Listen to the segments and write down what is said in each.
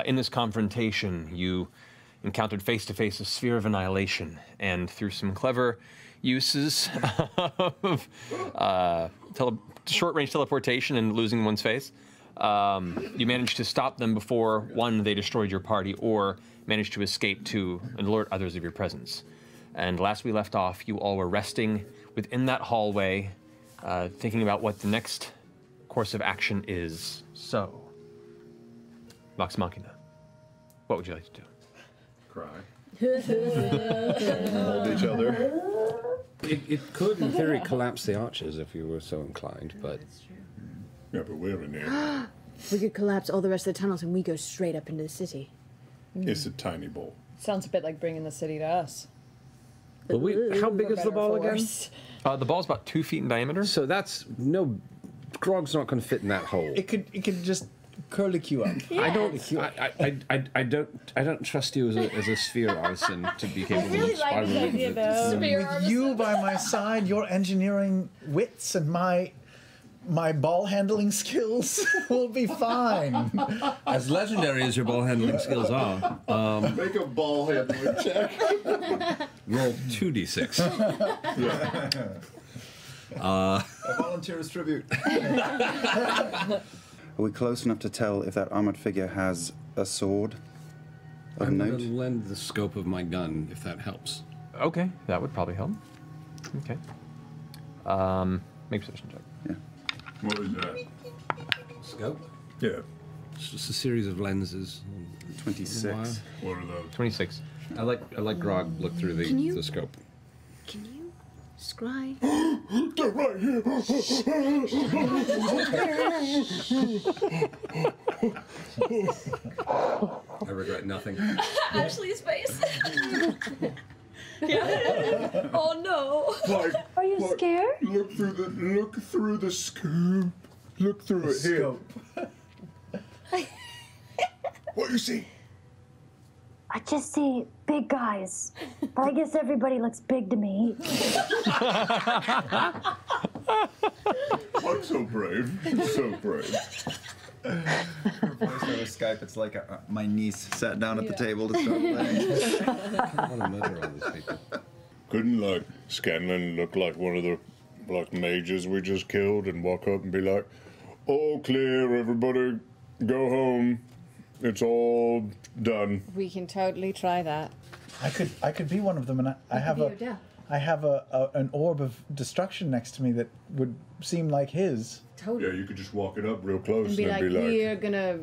In this confrontation, you encountered face-to-face a sphere of annihilation, and through some clever uses of short-range teleportation and losing one's face, you managed to stop them before, one, they destroyed your party, or managed to escape to alert others of your presence. And last we left off, you all were resting within that hallway, thinking about what the next course of action is. So, Vox Machina, what would you like to do? Cry. Hold each other. It could, in theory, collapse the archers if you were so inclined, but... Yeah, but we're in here. We could collapse all the rest of the tunnels and we go straight up into the city. It's a tiny ball. Sounds a bit like bringing the city to us. Well, how big is the ball again? The ball's about 2 feet in diameter. So that's no... Grog's not going to fit in that hole. It could just curlicue up. Yeah. I don't trust you as a sphere artisan to be capable of spiraling. With you by my side, your engineering wits and my ball handling skills will be fine. As legendary as your ball handling skills are, Make a ball handling check. roll 2d6. I volunteer as tribute. Are we close enough to tell if that armored figure has a sword of I'm note? going to lend the scope of my gun, if that helps. Okay, that would probably help. Okay. Make a perception check. Yeah. What is that? Scope? Yeah. It's just a series of lenses. 26. What are those? 26. I let Grog look through the scope. Can you scry? They're right here. I regret nothing. Ashley's face. Yeah. Oh no. Like, Are you scared? Look through the scoop. Look through it here. What do you see? I just see big guys, but I guess everybody looks big to me. I'm so brave. So brave. Her voice over Skype, it's like my niece sat down at the table to start playing. I want to murder all these people. Couldn't Scanlan look like one of the mages we just killed and walk up and be like, "All clear, everybody, go home. It's all done." We can totally try that. I could be one of them, and I have an orb of destruction next to me that would seem like his. Totally. Yeah, you could just walk it up real close And be like, we're gonna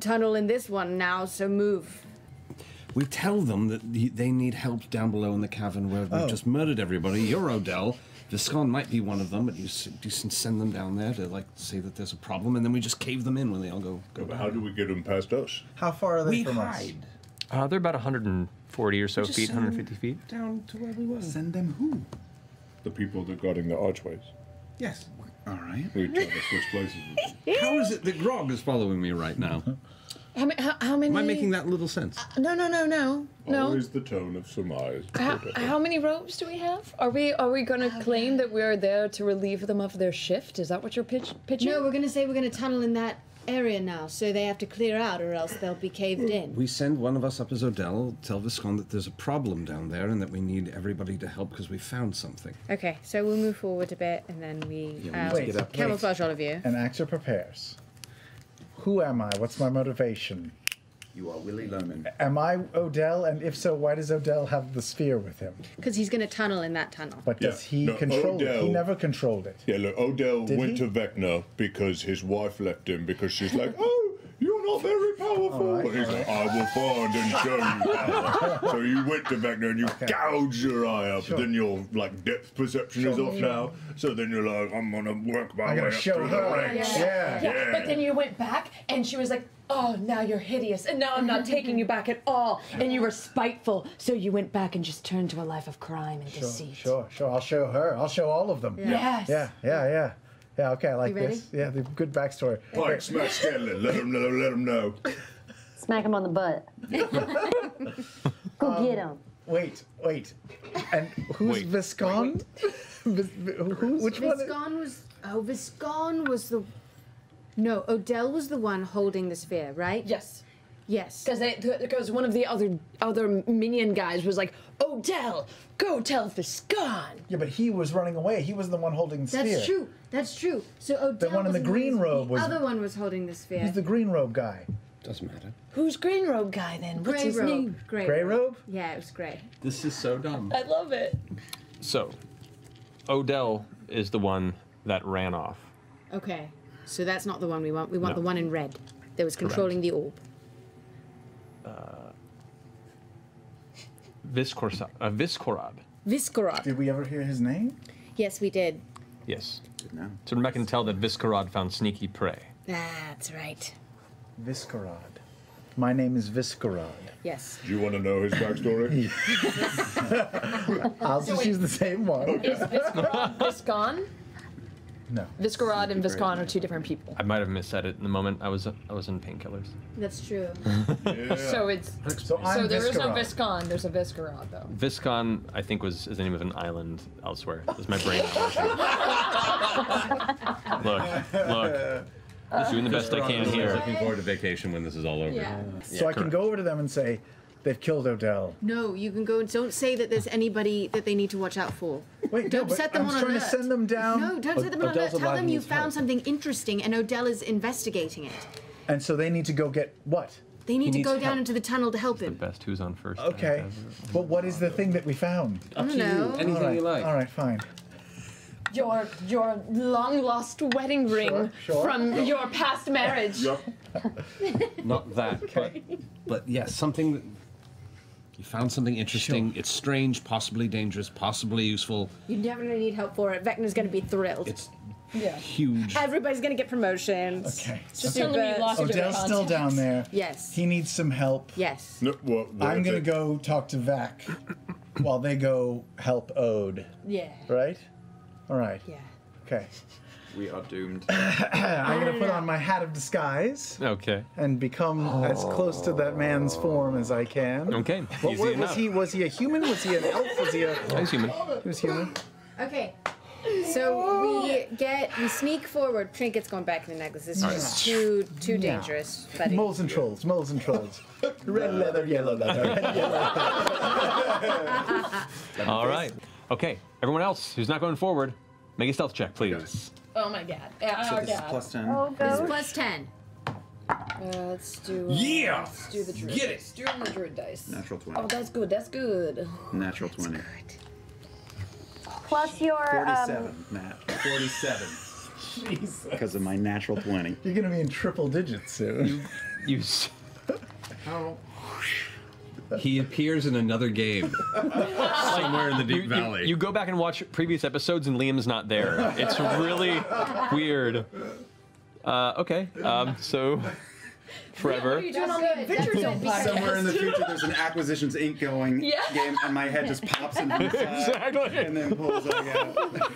tunnel in this one now, so move. We tell them that they need help down below in the cavern where we've just murdered everybody. You're Odell. Viscon might be one of them, but you send them down there to say that there's a problem, and then we just cave them in when they all go But how do we get them past us? How far are they We from hide. They're about 140 or so Just feet, send 150 feet. down to where we were. Send them who? The people that got in the archways. Yes. All right. We try to switch places with them. How is it that Grog is following me right now? How many? Am I making that little sense? No. Always the tone of surmise. How many ropes do we have? Are we going to claim that we're there to relieve them of their shift? Is that what you're pitching? No, we're gonna say we're gonna tunnel in that area now, so they have to clear out or else they'll be caved in. We send one of us up as Odell, tell Viscon that there's a problem down there and that we need everybody to help because we found something. Okay, so we'll move forward a bit and then we get up. camouflage all of you. An actor prepares. Who am I? What's my motivation? You are Willie Loman. Am I Odell? And if so, why does Odell have the sphere with him? Because he's gonna tunnel in that tunnel. But does he control it? He never controlled it. Yeah, look, Odell Did went he? to Vecna because his wife left him because she's like, "Oh, you're not very powerful." All right, And he's like, "I will find and show you power." So you went to Vecna and you gouged your eye up. Sure. Then your depth perception is off now. So then you're like, "I'm gonna work my way up show through the her. ranks." Yeah. But then you went back, and she was like, "Oh, now you're hideous, and now I'm not taking you back at all." And you were spiteful, so you went back and just turned to a life of crime and deceit. Sure. I'll show her. I'll show all of them. Yes. Yeah. Yeah, okay, I like You ready? this. Yeah, the good backstory. Pike, smash Scanlan. Let him know. Smack him on the butt. Go get him. Wait. And who's Viscon? Which one? Viscon was the... No, Odell was the one holding the sphere, right? Yes. Yes. Because one of the other minion guys was like, Odell, go tell Viscon. Yeah, but he was running away. He was the one holding the sphere. That's true. That's true. So Odell one in the wasn't green holding- robe was- The other one was holding the sphere. He's the green robe guy. Doesn't matter. Who's Green Robe guy then? What's Grey his robe. name? Grey robe? Yeah, it was grey. This is so dumb. I love it. So, Odell is the one that ran off. Okay. So that's not the one we want. We want No. the one in red that was controlling the orb. Viscorod. Viscorod. Did we ever hear his name? Yes, we did. Yes. Good now. So Rebecca can tell that Viscorod found sneaky prey. That's right. Viscorod. My name is Viscorod. Yes. Do you want to know his backstory? I'll just use the same one. Is Viscorod Viscon? No. Viscorod and Viscon are two different people. I might have missaid it in the moment. I was in painkillers. That's true. So it's So I'm there is no Viscorod. Viscon. There's a Viscorod though. Viscon, I think, is the name of an island elsewhere. Is my brain look. Just doing the best I can here. Looking forward to vacation when this is all over. Yeah. So I can go over to them and say, they've killed Odell. No, you can go and don't say that there's anybody that they need to watch out for. Wait, Don't no, but set them I'm on trying alert. to send them down. No, don't set them on Odell's alert. Tell alive them and you needs found help. something interesting and Odell is investigating it. And so they need to go get what? They need to needs go down help. into the tunnel to help The him. best who's on first. Okay. But what is the thing that we found? I don't know. Anything you like. All right, fine. Your long lost wedding ring sure. from your past marriage. Not that, but yes, something that you found something interesting. It's strange, possibly dangerous, possibly useful. You definitely need help for it. Vecna's going to be thrilled. It's Yeah. huge. Everybody's going to get promotions. Okay. Just tell them you lost your Odell's still contacts. down there. Yes. He needs some help. Yes. No, well, I'm going to that's it. go talk to Vac while they go help Ode. Yeah. Right? All right. Yeah. Okay. We are doomed. I'm going to put on my hat of disguise Okay. and become as close to that man's form as I can. Okay. What, Easy was enough. he? Was he a human? Was he an elf? Was he a? He's human. He was human. Okay. So we sneak forward. Trinket's going back in the necklace. It's just too dangerous. Buddy. Moles and trolls. Moles and trolls. Red leather, yellow leather. Red, yellow. All right. Okay. Everyone else who's not going forward, make a stealth check, please. Oh my god. So Our this is god. plus 10. Oh, This is gosh. plus 10. Let's do. Yeah! Let's do the druid. Get it! Dice. Do the druid dice. Natural 20. Oh, that's good. That's good. Natural 20. Plus your 47, Matt. 47. Jesus. Because of my natural 20. You're gonna be in triple digits soon. You. s- He appears in another game somewhere in the Deep Valley. You go back and watch previous episodes, and Liam's not there. It's really weird. Okay. So. Forever. What are you doing on the Adventure Zone podcast? Somewhere in the future, there's an Acquisitions Inc. going Yeah. game, and my head just pops in from the side Exactly. and then pulls like out.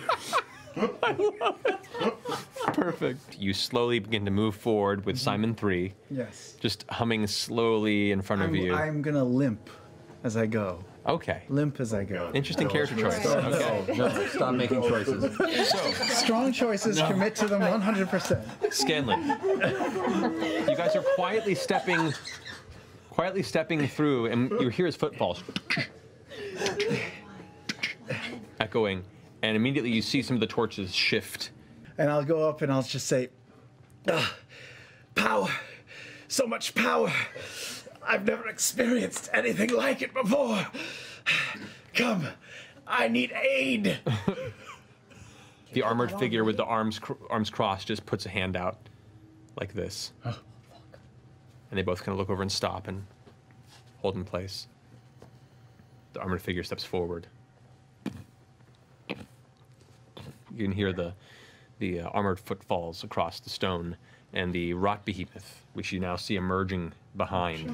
Perfect. You slowly begin to move forward with Simon 3, Yes. just humming slowly in front of you. I'm gonna limp as I go. Okay. Limp as I go. Interesting character choice. Okay. No, stop making choices. Strong choices. Commit to them 100%. Scanlan, you guys are quietly stepping through, and you hear his footfalls echoing, and immediately you see some of the torches shift. And I'll go up and I'll just say, power. So much power. I've never experienced anything like it before. Come, I need aid. The armored figure with the arms crossed just puts a hand out like this. And they both kind of look over and stop and hold in place. The armored figure steps forward. You can hear the armored footfalls across the stone, and the rot behemoth, which you now see emerging behind.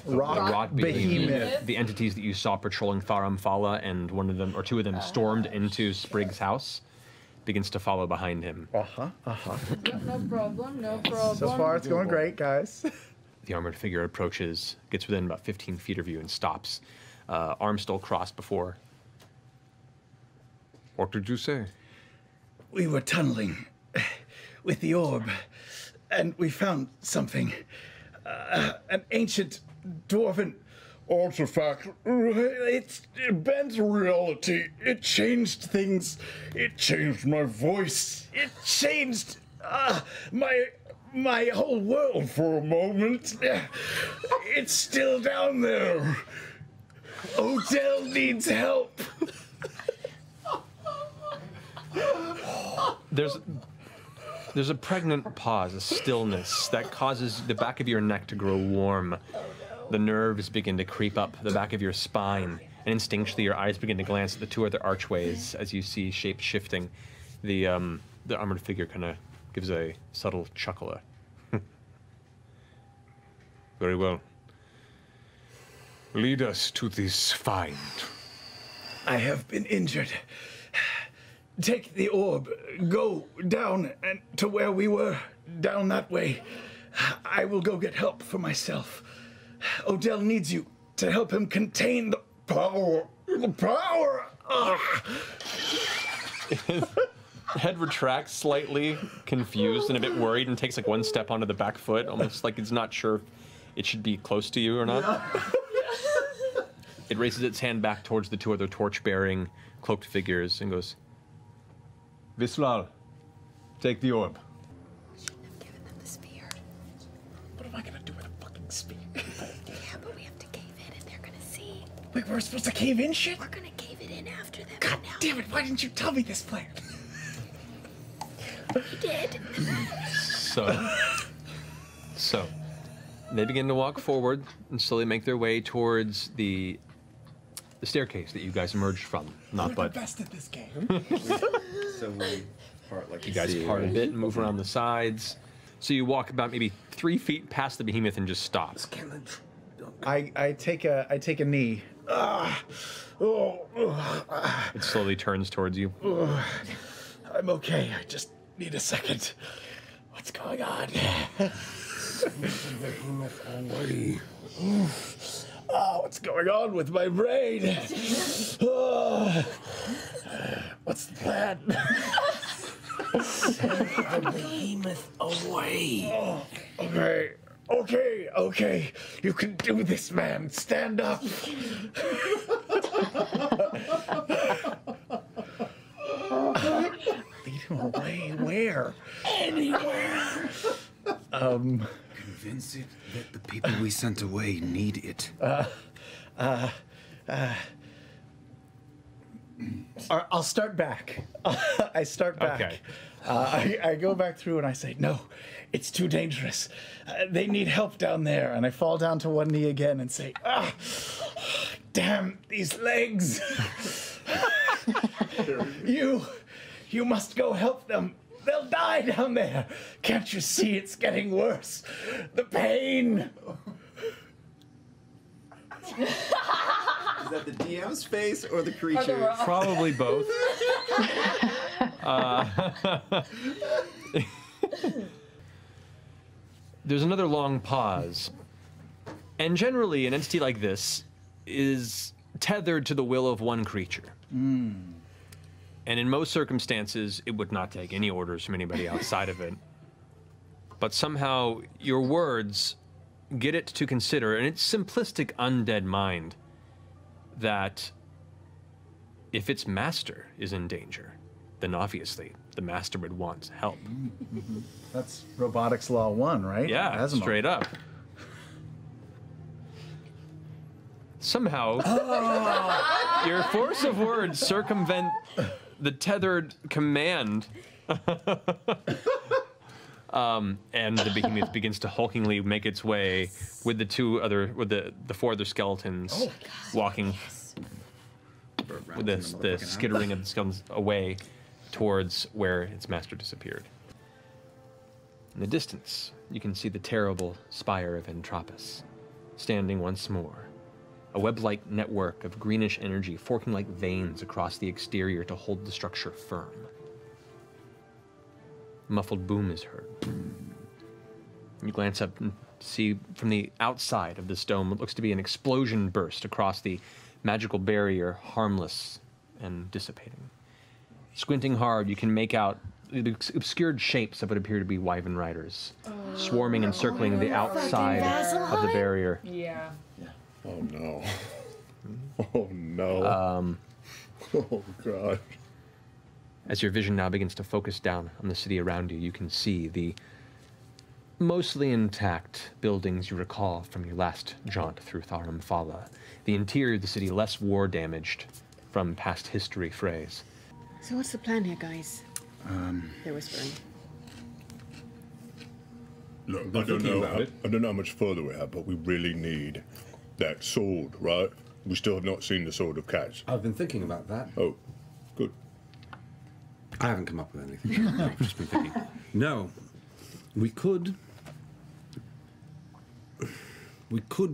Rock behemoth. The entities that you saw patrolling Farum Fala, and one of them or two of them stormed into Sprig's house, begins to follow behind him. No problem. No problem. So far, it's going great, guys. The armored figure approaches, gets within about 15 feet of you, and stops. Arms still crossed before. What did you say? We were tunneling with the orb, and we found something. an ancient dwarven artifact. It bent reality. It changed things. It changed my voice. It changed my whole world for a moment. It's still down there. Odell needs help. There's a pregnant pause, a stillness that causes the back of your neck to grow warm. The nerves begin to creep up the back of your spine, and instinctually your eyes begin to glance at the two other archways as you see shapes shifting. The armored figure kind of gives a subtle chuckle. Very well. Lead us to this find. I have been injured. Take the orb. Go down and to where we were. Down that way. I will go get help for myself. Odell needs you to help him contain the power. The power! His head retracts slightly, confused and a bit worried, and takes like one step onto the back foot, almost like it's not sure if it should be close to you or not. Yeah. It raises its hand back towards the two other torch-bearing, cloaked figures and goes, Visral, take the orb. Shouldn't have given them the spear. What am I gonna do with a fucking spear? Yeah, but we have to cave in and they're gonna see. Wait, we're supposed to cave in shit? We're gonna cave it in after them. God damn it, why didn't you tell me this plan? You did. So, they begin to walk forward and slowly make their way towards the staircase that you guys emerged from. We're the best at this game. So we part like you guys part a bit and move around the sides. So you walk about maybe 3 feet past the behemoth and just stop. I take a knee. It slowly turns towards you. I'm okay. I just need a second. What's going on? Oh, what's going on with my brain? What's the plan? Send the behemoth away. Okay. You can do this, man. Stand up. Lead him away. Where? Anywhere. Convince it that the people we sent away need it. I'll start back. I start back. Okay. I go back through and I say, no, it's too dangerous. They need help down there. And I fall down to one knee again and say, damn these legs. You must go help them. They'll die down there. Can't you see it's getting worse? The pain. Is that the DM's face or the creature? Probably both. There's another long pause. And generally, an entity like this is tethered to the will of one creature. And in most circumstances, it would not take any orders from anybody outside of it. But somehow, your words get it to consider, in its simplistic undead mind, that if its master is in danger, then obviously the master would want help. That's Robotics Law 1, right? Yeah, Asimov. straight up. Somehow, your force of words circumvent the tethered command, and the behemoth begins to hulkingly make its way with the four other skeletons walking with the skittering of the skeletons away towards where its master disappeared. In the distance, you can see the terrible spire of Entropis, standing once more. A web-like network of greenish energy forking like veins across the exterior to hold the structure firm. A muffled boom is heard. You glance up and see from the outside of this dome what looks to be an explosion burst across the magical barrier, harmless and dissipating. Squinting hard, you can make out obscured shapes of what appear to be wyvern riders, swarming and circling the outside of the barrier. Yeah. Oh no. Oh no. Oh god. As your vision now begins to focus down on the city around you, you can see the mostly intact buildings you recall from your last jaunt through Tharum Fala. The interior of the city less war damaged from past history frays. So what's the plan here, guys? They're whispering. Look, I don't know how much further we have, but we really need that sword, right? We still have not seen the sword of cats. I've been thinking about that. Oh, good. I haven't come up with anything. I've just been thinking. No, we could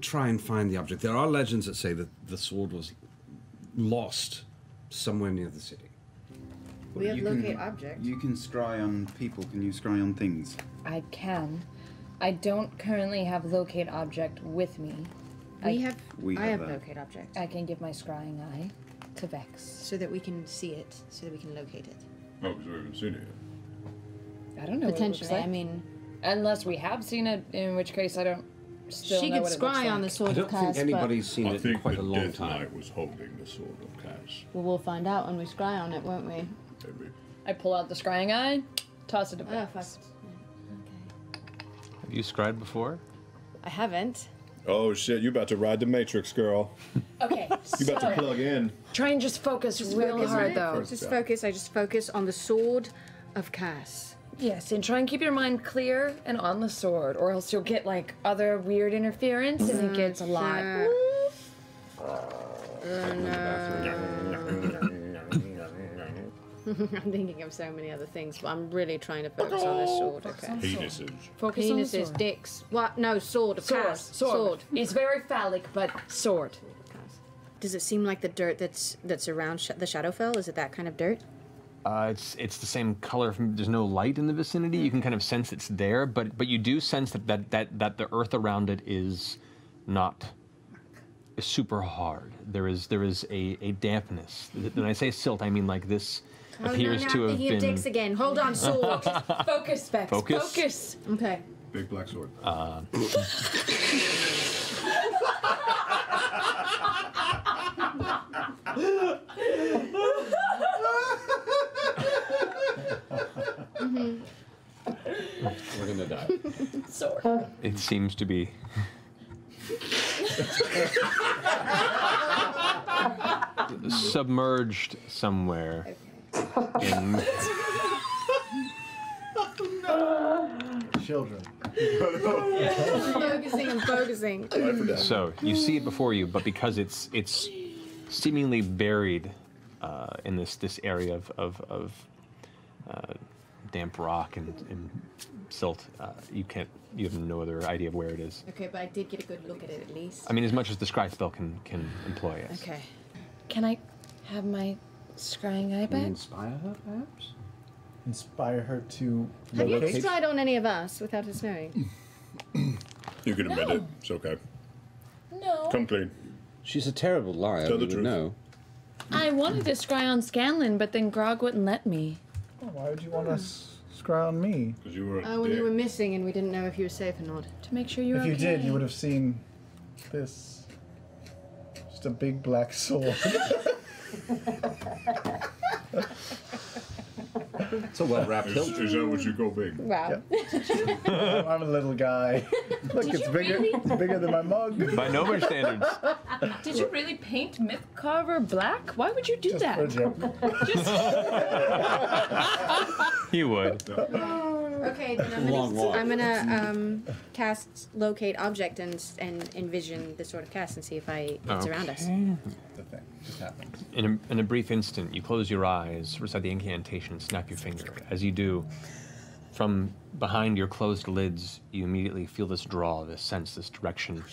try and find the object. There are legends that say that the sword was lost somewhere near the city. We have locate object. You can scry on people. Can you scry on things? I can. I don't currently have locate object with me. I have that. locate object. I can give my scrying eye to Vex. So that we can see it, so that we can locate it. Oh, because we haven't seen it yet. I don't know what it looks Potentially, like. I mean... Unless we have seen it, in which case I don't still She know could what it looks scry like. on the sword I of don't think cast, anybody's seen I it in think quite the a long Death time. Knight was holding the sword of cats. Well, we'll find out when we scry on it, won't we? Maybe. I pull out the scrying eye, toss it to Oh, Vex. fuck. Okay. Have you scried before? I haven't. Oh shit, you about to ride the Matrix, girl. Okay, You about to so plug in. try and just focus real Focus, hard right? though. Just focus. I just focus on the sword of Cass. Yes, and try and keep your mind clear and on the sword, or else you'll get like other weird interference, and it gets a lot. I'm thinking of so many other things, but I'm really trying to focus on this sword. Okay. Penises. Focus on the Penises, sword. dicks. What? No, sword of Sword. Cass. Sword. It's very phallic, but sword. Does it seem like the dirt that's around the Shadowfell? Is it that kind of dirt? It's the same color. There's no light in the vicinity. You can kind of sense it's there, but you do sense that the earth around it is not super hard. There is a dampness. When I say silt, I mean like this appears to have thinking been. of dicks again. Hold on, sword. Focus, Vex. Focus? Focus. Okay. Big black sword. We're gonna die. Sword. It seems to be. Submerged somewhere in Children. I'm focusing. So you see it before you, but because it's seemingly buried in this area of damp rock and silt, you have no other idea of where it is. Okay, but I did get a good look at it at least. I mean, as much as the scry spell can employ us. Okay. Can I have my scrying eye back? Inspire her, perhaps? Inspire her to Have you locate. tried on any of us without us knowing? You can admit it. It's okay. No. Come clean. She's a terrible liar. Tell the we would truth. know. I wanted to scry on Scanlan, but then Grog wouldn't let me. Oh, why would you want to scry on me? Because you were a Oh, when dick. you were missing and we didn't know if you were safe or not. To make sure you're If okay. you did, you would have seen this. Just a big black sword. It's a well-wrapped hilt. Is that what you call big? Wow. I'm a little guy. Look, it's bigger. It's bigger than my mug. By no man's standards. Did you really paint Mythcarver black? Why would you do Just for a that? joke. You would. Okay, then Long walk. I'm gonna cast locate object and envision the sword of Cass and see if it's around us. The thing just happened. In a brief instant, you close your eyes, recite the incantation, and snap your finger. As you do, from behind your closed lids, you immediately feel this draw, this sense, this direction.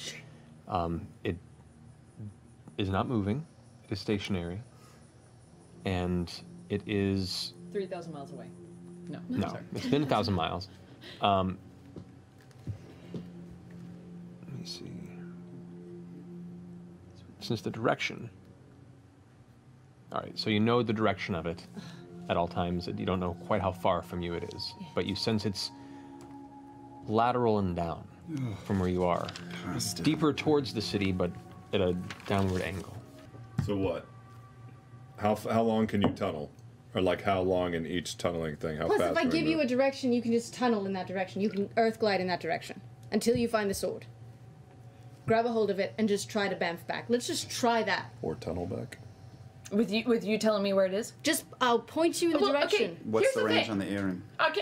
It is not moving. It is stationary. And it is... 3,000 miles away. No. No, it's been 1,000 miles. Let me see. Since the direction. All right, so you know the direction of it. at all times. You don't know quite how far from you it is, but you sense it's lateral and down from where you are. Deeper towards the city, but at a downward angle. So what? How long can you tunnel? Or like how long in each tunneling thing? How Plus, fast if I can we give you move? a direction, you can just tunnel in that direction. You can earth glide in that direction until you find the sword. Grab a hold of it and just try to bamf back. Let's just try that. Or tunnel back. With you telling me where it is? Just, I'll point you in the Well, direction. okay. What's Here's the the range thing. on the earring? Okay,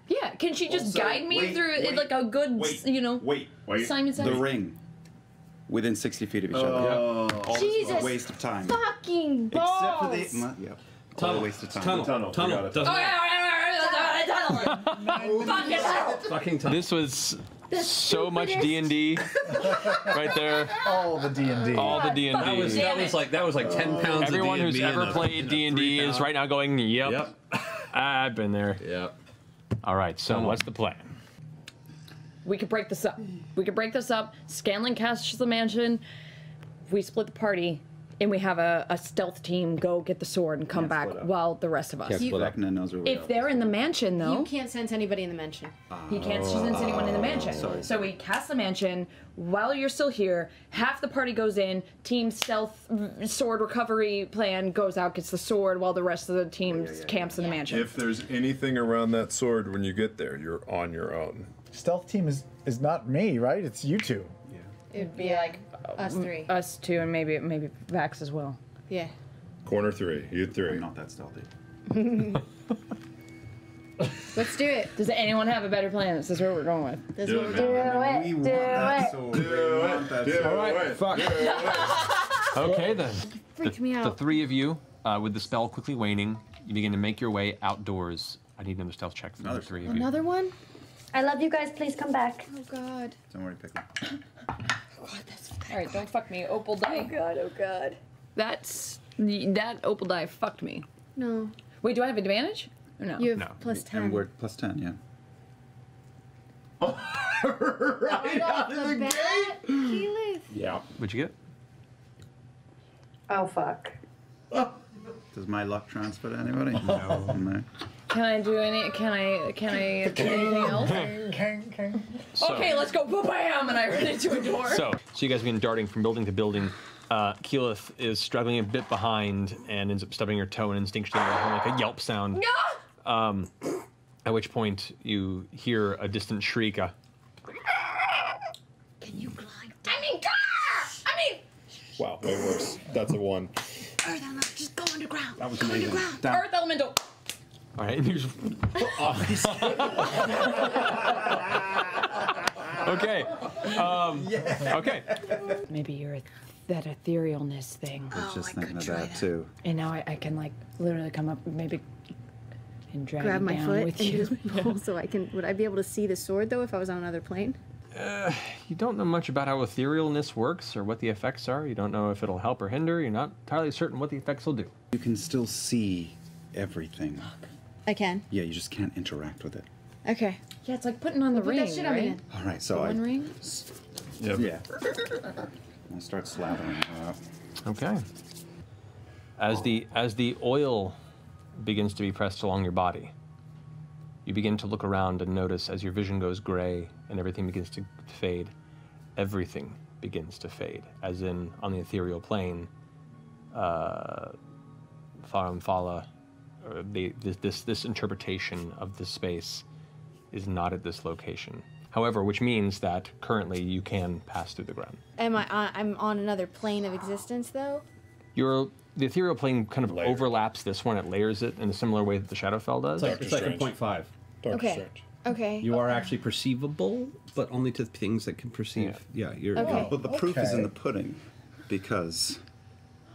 yeah. Can she just Also, guide me wait, through it wait, like a good, wait, you know? Wait. Simon says. The ring. Within 60 feet of each other. Oh. All Jesus. a waste of time. Fucking balls! Except for the... Yep. All a waste of time. Tunnel. We got it. Doesn't Fucking tunnel. This was so much D&D right there. All the D&D. All the D&D. that was like 10 pounds. Everyone of who's D&D ever and a- played and a D&D 3 is pound- right now going, yep. Yep. I've been there. Yep. All right, so what's the plan? We could break this up. Scanlan casts the mansion. We split the party, and we have a stealth team go get the sword and come back while the rest of us. Vecna knows where we If they're in the mansion, though, You can't sense anybody in the mansion. he can't sense anyone in the mansion. So we cast the mansion. While you're still here, half the party goes in. Team stealth sword recovery plan goes out, gets the sword, while the rest of the team camps in the mansion. If there's anything around that sword when you get there, you're on your own. Stealth team is not me, right? It's you two. It'd be like us three. Us two, and maybe Vax as well. Yeah. Corner 3, you 3. I'm not that stealthy. Let's do it. Does anyone have a better plan? This is where we're going with. That's Do what it, we're doing. We want that sword. We want that sword. Fuck. Okay, then. Freaked me The out. three of you, with the spell quickly waning, you begin to make your way outdoors. I need another stealth check from the three of you. Another one? I love you guys. Please come back. Oh god. Don't worry, Pickle. All right, don't fuck me, opal die. Oh god. That opal die fucked me. No. Wait, do I have advantage? Or no? You have No. plus 10. And we're plus 10, yeah. Right off the bat, Keyleth. Yeah. What'd you get? Oh fuck. Does my luck transfer to anybody? No. Can I do anything else? So, Okay, let's go. Bam! And I run into a door. So you guys begin darting from building to building. Keyleth is struggling a bit behind and ends up stubbing her toe and instinctually making like a yelp sound. At which point you hear a distant shriek. Can you glide? Wow, way worse. That's a 1. Earth element, just go underground. That was amazing. Earth elemental. All right. And you just... Okay. Okay. Maybe you're that etherealness thing. I was just thinking of that, too. And now I can like literally come up maybe and drag Grab it my down foot with and you. just pull so I can. Would I be able to see the sword though if I was on another plane? You don't know much about how etherealness works or what the effects are. You don't know if it'll help or hinder. You're not entirely certain what the effects will do. You can still see everything. I can. Yeah, you just can't interact with it. Okay. Yeah, it's like putting on the Put ring, that shit on right? me then. All right, so The I... one ring? Yeah. I'll start slathering her up. Okay. As the oil begins to be pressed along your body, you begin to look around and notice as your vision goes gray and everything begins to fade, everything begins to fade. As in, on the ethereal plane, Faramfala, this interpretation of this space is not at this location. However, which means that currently you can pass through the ground. I'm on another plane of existence though. The ethereal plane kind of overlaps this one. It layers it in a similar way that the Shadowfell does. It's like a 0.5. Okay. Okay. You are actually perceivable, but only to things that can perceive. Yeah, you're. Okay. But the proof is in the pudding, because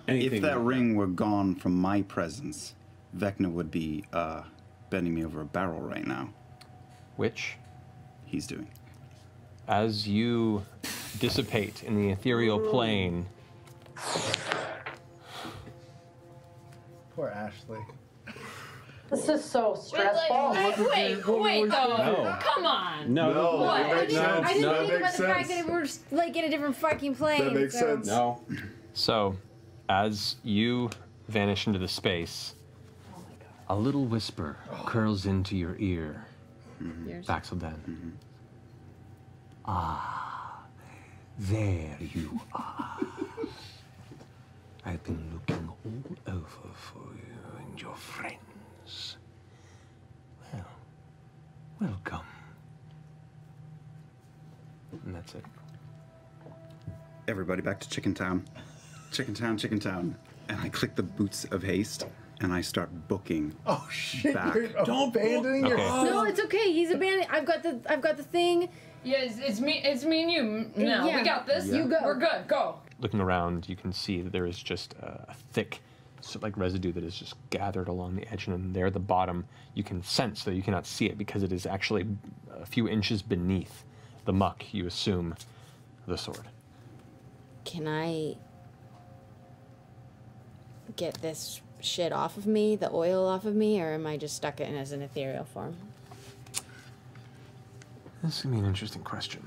Anything if that ring were gone from my presence, Vecna would be bending me over a barrel right now. Which, he's doing. as you dissipate in the ethereal plane, Poor Ashley. This is so stressful. Wait, though. No. Come on. No. What? I didn't think about the makes fact sense. that we're like in a different fucking plane. That makes so. sense. No. so as you vanish into the space, a little whisper curls into your ear. Yours. Baxeldan. Ah, there you are. I've been looking all over for you and your friends. Well, welcome. And that's it. Everybody back to Chicken Town. Chicken Town, Chicken Town. And I click the Boots of Haste, and I start booking. Oh shit! Back. You're abandoning your. No, it's okay. He's abandoned. I've got the thing. Yeah, it's me and you. No, Yeah. we got this. You go. We're good. Go. Looking around, you can see that there is just a thick, like residue that is just gathered along the edge, and then there at the bottom, you can sense, though you cannot see it because it is actually a few inches beneath the muck, you assume, the sword. Can I get this shit off of me, the oil off of me, or am I just stuck in as an ethereal form? This is gonna be an interesting question.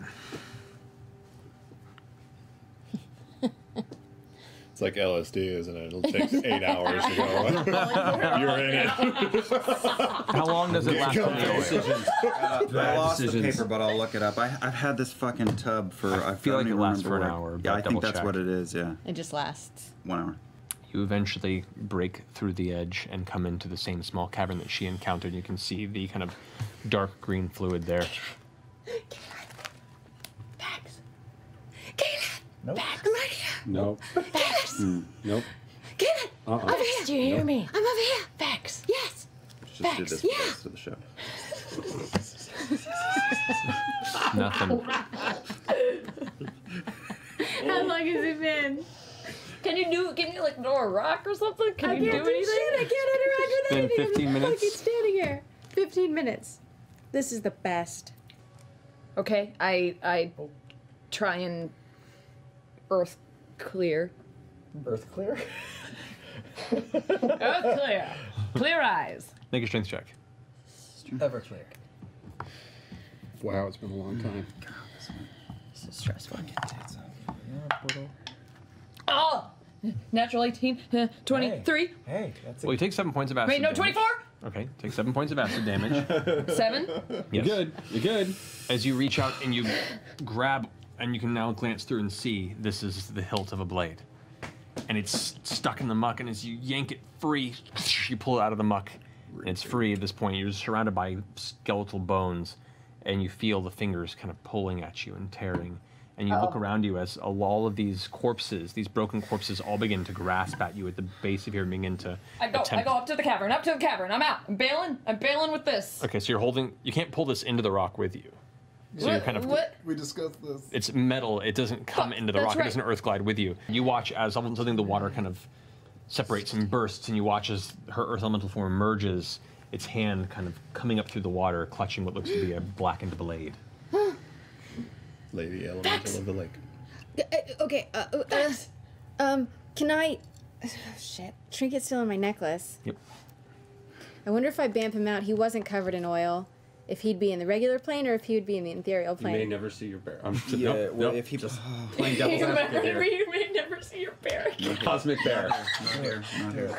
It's like LSD, isn't it? It takes 8 hours to go. You're in it. How long does it last on the oil? I lost the paper, but I'll look it up. I've had this fucking tub for. I feel like it lasts for an remember hour, Yeah, but I think double that's check. what it is. Yeah, It just lasts. 1 hour. You eventually break through the edge and come into the same small cavern that she encountered. You can see the kind of dark green fluid there. Bags. Nope. Bags. I'm right here. Nope. Bags. Nope. Get Uh-uh. Over here. Do you hear me? I'm over here. Bags. Yes. Just Facts, did this yeah. for the rest of the show. Nothing. How long has it been? Can you like throw a rock or something? Can you do anything? Shit. I can't interact with Been anything. 15 I'm minutes? fucking standing here. 15 minutes. This is the best. Okay, I try and earth clear. Earth clear. Earth clear. Clear eyes. Make a strength check. Everclear. Wow, it's been a long time. This is stressful. Oh! Natural 18, 23. Hey, that's Well, you take 7 points of acid Wait, no, damage. 24? Okay, take 7 points of acid damage. 7? Yes. You're good. As you reach out and you grab, and you can now glance through and see this is the hilt of a blade. And it's stuck in the muck, and as you yank it free, you pull it out of the muck, and it's free at this point. You're surrounded by skeletal bones, and you feel the fingers kind of pulling at you and tearing. And you look around you as all of these corpses, these broken corpses, all begin to grasp at you at the base of here and begin to I go up to the cavern, I'm out. I'm bailing with this. Okay, so you're holding, you can't pull this into the rock with you. So you're kind of, What? We discussed this. it's metal, it doesn't come into the that's rock, right. it doesn't earth glide with you. You watch as all of a sudden the water kind of separates and bursts, and you watch as her earth elemental form emerges, its hand kind of coming up through the water, clutching what looks to be a blackened blade. Lady Elemental of the Lake. Okay. Can I? Oh, shit. Trinket's still in my necklace. Yep. I wonder if I bamf him out. He wasn't covered in oil. If he'd be in the regular plane or if he would be in the ethereal You may plane. never see your bear. Yeah, Nope, well, nope, if he just playing devil's advocate here. You may never see your bear. Cosmic bear. Not here. Not here.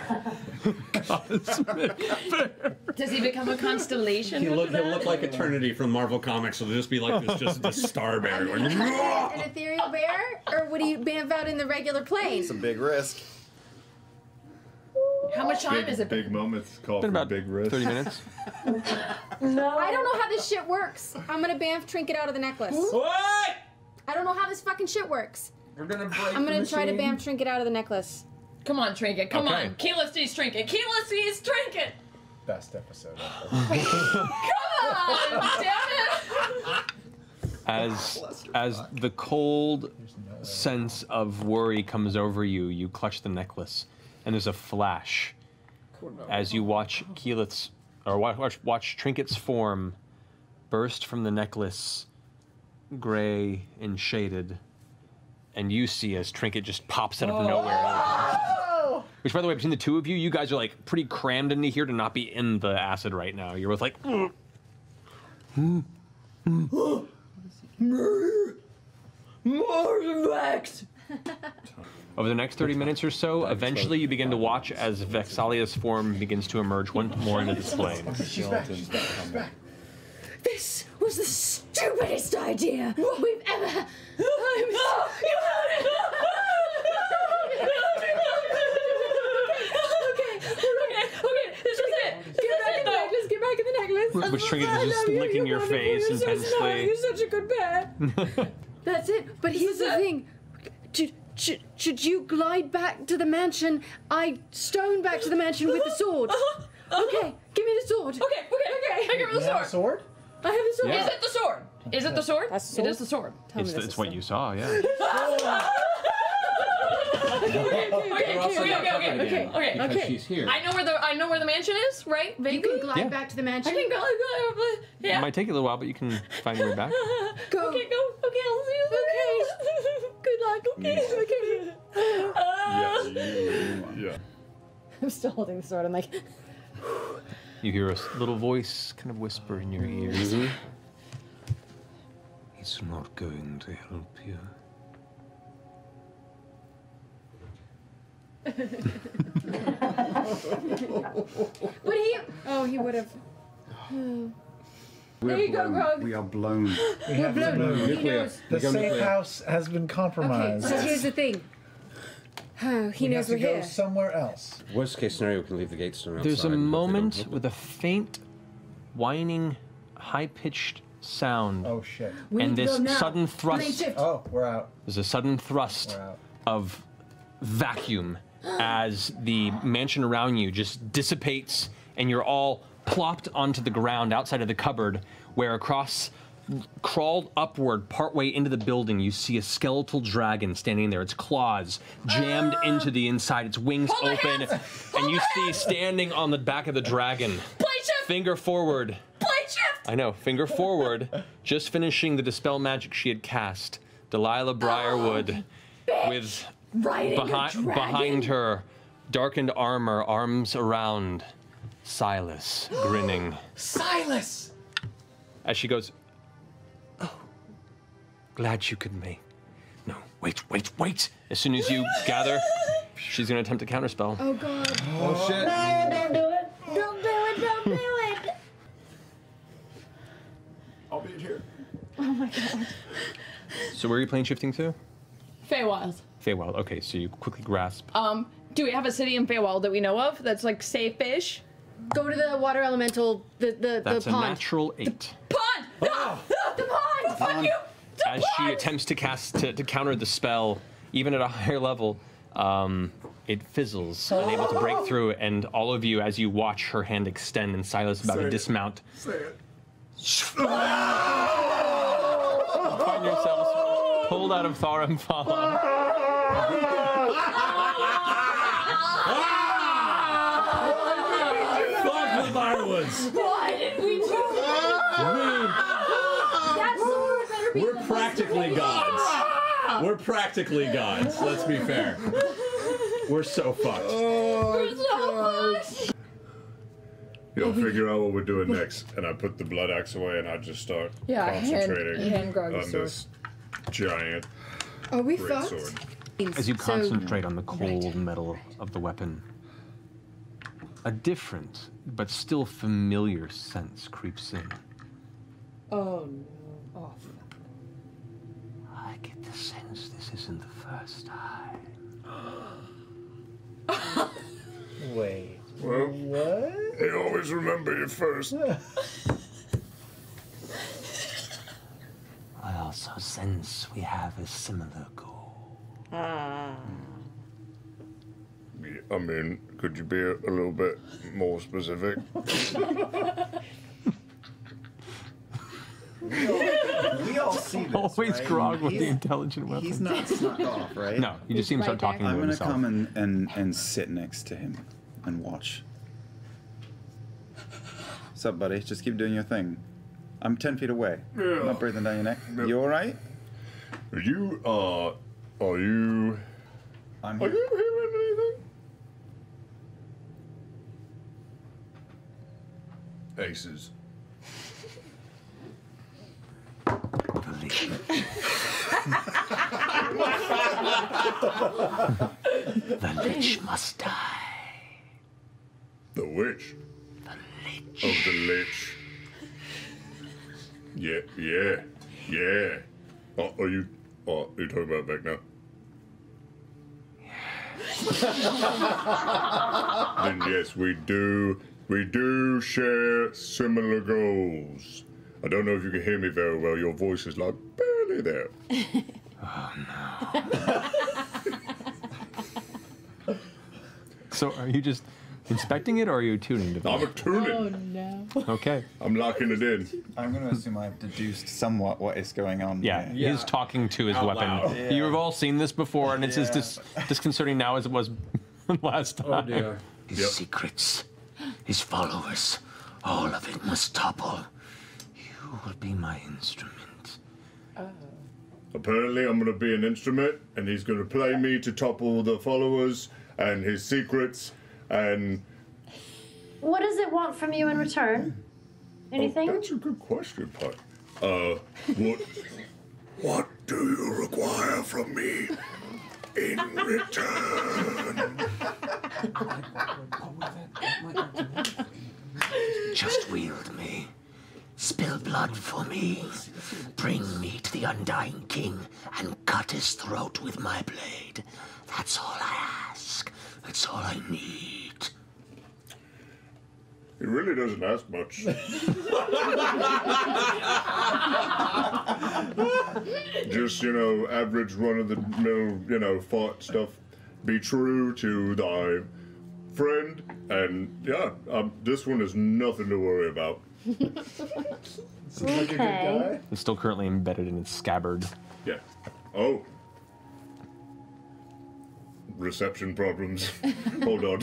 Does he become a constellation? He'll after that? look like Eternity from Marvel Comics. It'll just be like this, just the star bear going. An ethereal bear? Or would he bamf out in the regular plane? It's a big risk. How much time is it? Big moments call Been for about big risk. 30 minutes. I don't know how this shit works. I'm gonna bamf Trinket out of the necklace. What? I don't know how this fucking shit works. We're gonna break. I'm gonna the try to machine. bamf Trinket out of the necklace. Come on, Trinket. Come Okay. on. Keyless D's Trinket. Keyless D's Trinket. Best episode ever. Come on, damn it. As the cold sense of worry comes over you, you clutch the necklace, and there's a flash as you watch Keyleth's, or watch Trinket's form burst from the necklace, gray and shaded, and you see as Trinket just pops out of nowhere. Which, by the way, between the two of you, you guys are like pretty crammed into here to not be in the acid right now. You're both like, Over the next 30 minutes or so, eventually you begin to watch as Vexalia's form begins to emerge once more in the display. She's back. She's back. She's back. This was the stupidest idea we've ever had. Get back in the necklace. Which Trinket is just licking your face intensely. You're such a good pet. That's it. But here's the thing. Should you glide back to the mansion? I stone back to the mansion with the sword. Okay, give me the sword. Okay. I give her the sword. Sword? I have the sword. Yeah. Is it the sword? Is it the sword? That's the sword? It is the sword. It's what you saw, yeah. Okay. Because she's here. I know where the mansion is, right? You Vaguely? can glide back to the mansion. I can go. It Yeah. might take you a little while, but you can find your way back. Go. Okay, go. Okay, I'll see you there. Good luck. Okay. Yeah. I'm still holding the sword. I'm like, You hear a little voice kind of whisper in your ears. It's not going to help you. but he would have. We There you go, Grog. We are blown. We're blown. He knows. The safe house has been Okay, compromised. so here's the thing. Oh, he knows we're We have to here. go somewhere else. Worst case scenario, we can leave the gates still outside. There's a and hope they don't moment open. with a faint, whining, high-pitched sound, Oh shit. We and need to this go now. sudden Plane thrust. shift. Oh, we're out. There's a sudden thrust We're out. of vacuum as the mansion around you just dissipates, and you're all plopped onto the ground outside of the cupboard, where crawled upward partway into the building, you see a skeletal dragon standing there, its claws jammed into the inside, its wings open, and you see standing on the back of the dragon, finger forward. I know, finger forward, just finishing the dispel magic she had cast, Delilah Briarwood, with behind her, darkened armor, arms around, Silas, grinning. Silas! As she goes, oh, glad you could make. No, wait. As soon as you gather, she's going to attempt a counterspell. Oh god. Oh shit! Don't do it. Don't do it. Don't do it. I'll be here. Oh my god. So where are you plane shifting to? Feywild. Feywild. Okay, so you quickly grasp. Do we have a city in Feywild that we know of that's like safe-ish? Go to the water elemental, the That's a pond. natural 8. Pond! No! The pond! Fuck you! As she attempts to cast to counter the spell, even at a higher level, it fizzles, unable to break through, and all of you, as you watch her hand extend and Silas about to dismount, Say it. find yourselves pulled out of Tharamfala. Fuck the Firewoods! Why did we do that? We're practically gods. We're practically gods. Let's be fair. We're so fucked. You'll figure out what we're doing next. And I put the blood axe away and I just start concentrating hand Grog the on sword. this giant Are we great fucked? sword. As you So- concentrate on the cold metal of the weapon, a different but still familiar sense creeps in. Oh no. Off. I get the sense this isn't the first time. Wait. Well, What? you always remember your first. I also sense we have a similar goal. I mean, could you be a little bit more specific? We all see this, Always right? Grog with the He's- intelligent weapon. He's not snuck off, right? No, you just see him start Right there. talking to I'm gonna himself. come and sit next to him and watch. What's up, buddy? Just keep doing your thing. I'm 10 feet away. I'm not breathing down your neck. You alright? Are you I'm Are here. you hearing anything? Aces. The lich must die. The witch? The lich. Oh, the lich. Yeah. Oh, are you talking about Vecna? Then yes, we do share similar goals. I don't know if you can hear me very well. Your voice is like barely there. Oh no. So are you just inspecting it, or are you tuning to I'm tuning. Oh no. Okay. I'm locking it in. I'm going to assume I've deduced somewhat what is going on. Yeah, here. he's talking to his Out weapon. loud. Yeah. You've all seen this before, and it's as disconcerting now as it was last time. Oh dear. His secrets, his followers, all of it must topple. You will be my instrument. Apparently, I'm going to be an instrument, and he's going to play me to topple the followers and his secrets, and... What does it want from you in return? Anything? Oh, that's a good question, Putt. What do you require from me in return? Just wield me. Spill blood for me. Bring me to the Undying King and cut his throat with my blade. That's all I ask. That's all I need. He really doesn't ask much. Just, average run-of-the-mill, fight stuff. Be true to thy friend, and this one is nothing to worry about. Seems like a good guy. It's still currently embedded in its scabbard. Yeah. Oh. Reception problems. Hold on.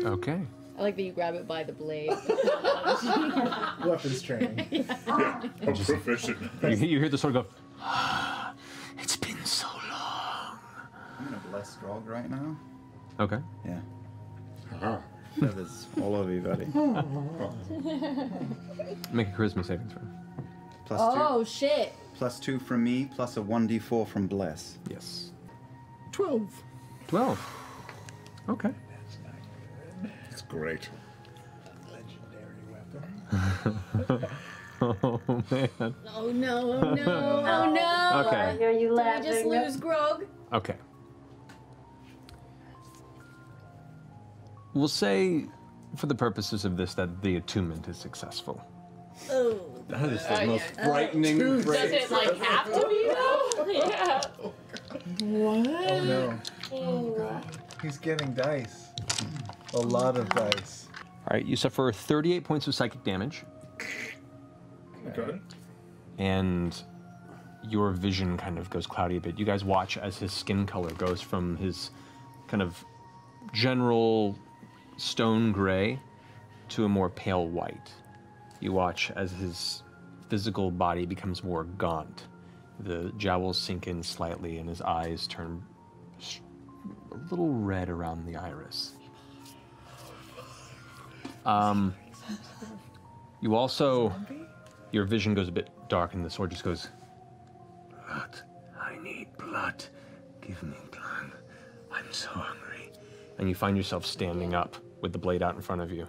Okay. I like that you grab it by the blade. Weapons training. Yeah, I'm proficient. You hear the sword go. It's been so long. I'm going to bless Grog right now. Okay. Yeah. Feathers all over you, buddy. Make a charisma saving throw. Oh shit. +2 from me, plus a 1d4 from Bless. Yes. 12. 12. Okay. It's great. Legendary weapon. Oh man. Oh no, oh no, oh no. Okay. Why are you Did we laughing? just lose Grog? Okay. We'll say, for the purposes of this, that the attunement is successful. Oh. That is the most frightening Does phrase. it like have to be though? Yeah. Oh no. Oh. He's getting dice. A lot of dice. All right, you suffer 38 points of psychic damage, Okay. and your vision kind of goes cloudy a bit. You guys watch as his skin color goes from his kind of general stone gray to a more pale white. You watch as his physical body becomes more gaunt. The jowls sink in slightly and his eyes turn a little red around the iris. You also, your vision goes a bit dark and the sword just goes, Blood. I need blood. Give me blood. I'm so hungry. and you find yourself standing up with the blade out in front of you.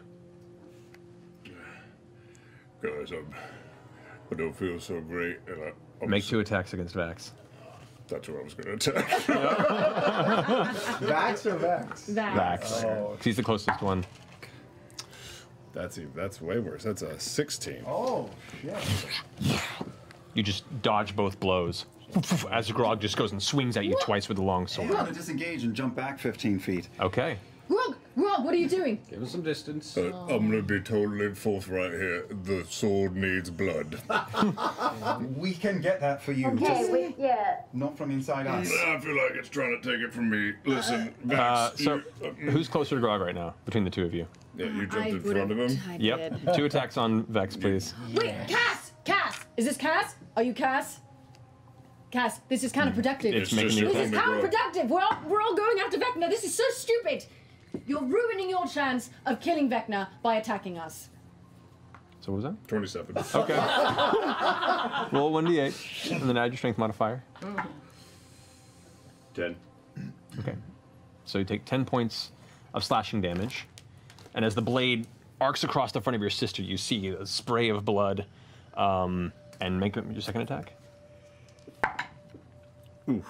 Guys, I don't feel so great, and I'm Make 2 attacks against Vax. That's what I was going to attack. Vax or Vax? Vax. Oh. He's the closest one. That's way worse. That's a 16. Oh, shit. You just dodge both blows. As Grog just goes and swings at you twice with the long sword. I'm gonna disengage and jump back 15 feet. Okay. Grog, what are you doing? Give us some distance. I'm going to be totally forthright here. The sword needs blood. We can get that for you. Okay, just not from inside us. I feel like it's trying to take it from me. Listen, Vax, So, who's closer to Grog right now, between the two of you? yeah, you jumped in front of him? Yep. 2 attacks on Vex, please. Wait, Cass! Is this Cass? Are you Cass? Cass, this is counterproductive. It's making you This is counterproductive. We're all going after Vecna. This is so stupid. You're ruining your chance of killing Vecna by attacking us. So what was that? 27. Okay. Roll 1d8, and then add your strength modifier. 10. Okay. So you take 10 points of slashing damage, and as the blade arcs across the front of your sister, you see a spray of blood, and make your second attack. Ooh,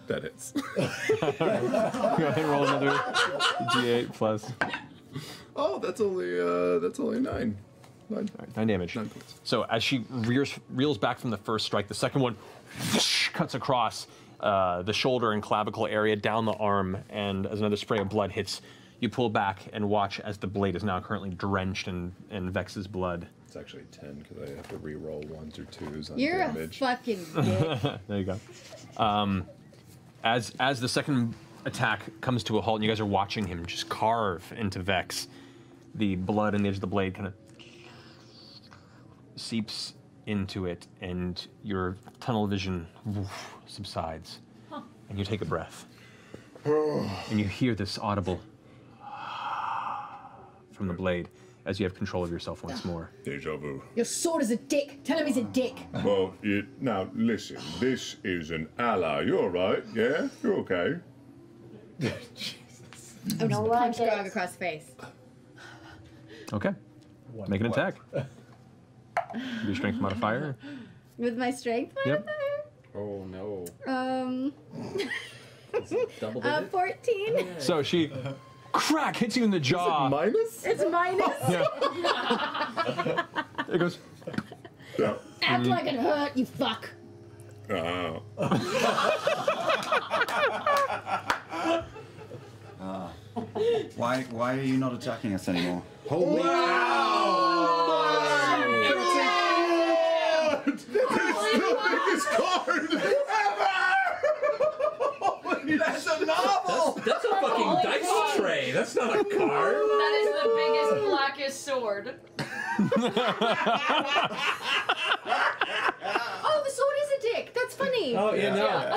that hits. Go ahead and roll another d8 plus. Oh, that's only 9. 9. Right, 9 damage. 9 points. So as she reels back from the first strike, the second one cuts across the shoulder and clavicle area down the arm, and as another spray of blood hits, you pull back and watch as the blade is now currently drenched in Vex's blood. It's actually 10 because I have to re-roll 1s or 2s on You're damage. a fucking dick. There you go. As the second attack comes to a halt, and you guys are watching him just carve into Vex, the blood on the edge of the blade kind of seeps into it, and your tunnel vision subsides, and you take a breath, and you hear this audible from the blade as you have control of yourself once more. Deja vu. Your sword is a dick. Tell him he's a dick. Well, now listen, this is an ally. You're all right, yeah? You're okay. I'm just punch Grog across the face. Okay. Make an attack. Your strength modifier. With my strength Yep. Oh no. Double 14. So she crack hits you in the jaw. Minus? It's minus. Yeah. It goes. Yeah. Act like it hurt, you fuck. Oh. Why are you not attacking us anymore? Holy That's the biggest card ever! That's a novel! That's a fucking dice tray. That's not a card. That is the biggest, blackest sword. Oh, the sword is a dick. That's funny. Oh, yeah, no.